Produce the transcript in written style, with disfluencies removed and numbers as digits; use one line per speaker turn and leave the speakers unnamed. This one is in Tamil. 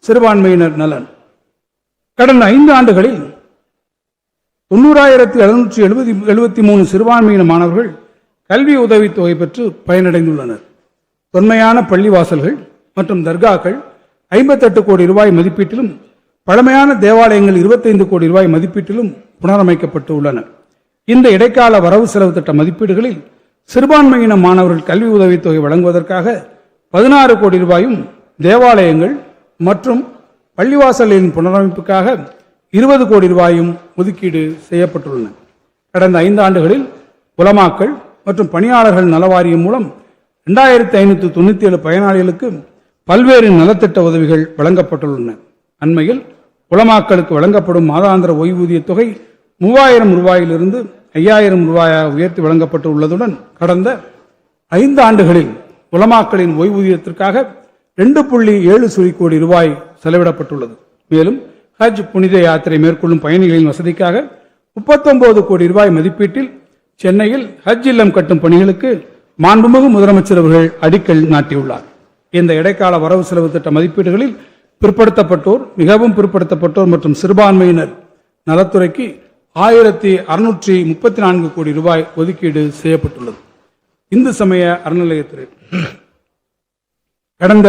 சிறுபான்மையினர் நலன். கடந்த 5 ஆண்டுகளில் 90,773 சிறுபான்மையின மாணவர்கள் கல்வி உதவித்தொகை பெற்று பயனடைந்துள்ளனர். தொன்மையான பள்ளிவாசல்கள் மற்றும் தர்காக்கள் 58 கோடி ரூபாய் மதிப்பீட்டிலும், பழமையான தேவாலயங்கள் 25 கோடி ரூபாய் மதிப்பீட்டிலும் புனரமைக்கப்பட்டு உள்ளன. இந்த இடைக்கால வரவு செலவு திட்ட மதிப்பீடுகளில் சிறுபான்மையின மாணவர்கள் கல்வி உதவித்தொகை வழங்குவதற்காக 16 கோடி ரூபாயும், தேவாலயங்கள் மற்றும் பள்ளிவாசலின் புனரமைப்புக்காக 20 கோடி ரூபாயும் ஒதுக்கீடு செய்யப்பட்டுள்ளன. கடந்த 5 ஆண்டுகளில் உலமாக்கள் மற்றும் பணியாளர்கள் நலவாரியம் மூலம் 2597 பயனாளிகளுக்கு பல்வேறு நலத்திட்ட உதவிகள் வழங்கப்பட்டுள்ளன. அண்மையில் உலமாக்களுக்கு வழங்கப்படும் மாதாந்திர ஓய்வூதிய தொகை 3000 ரூபாயிலிருந்து 5000 ரூபாயாக உயர்த்தி வழங்கப்பட்டு உள்ளதுடன், கடந்த 5 ஆண்டுகளில் உலமாக்களின் ஓய்வூதியத்திற்காக 2.7 கோடி ரூபாய் செலவிடப்பட்டுள்ளது. மேலும் ஹஜ் புனித யாத்திரை மேற்கொள்ளும் பயணிகளின் வசதிக்காக 39 கோடி ரூபாய் மதிப்பீட்டில் சென்னையில் ஹஜ் இல்லம் கட்டும் பணிகளுக்கு மாண்புமிகு முதலமைச்சர் அவர்கள் அடிக்கல் நாட்டியுள்ளார். இந்த இடைக்கால வரவு செலவு திட்ட மதிப்பீடுகளில் பிற்படுத்தப்பட்டோர், மிகவும் பிற்படுத்தப்பட்டோர் மற்றும் சிறுபான்மையினர் நலத்துறைக்கு 1634 கோடி ரூபாய் ஒதுக்கீடு செய்யப்பட்டுள்ளது. இந்து சமய அறநிலையத்துறை கடந்த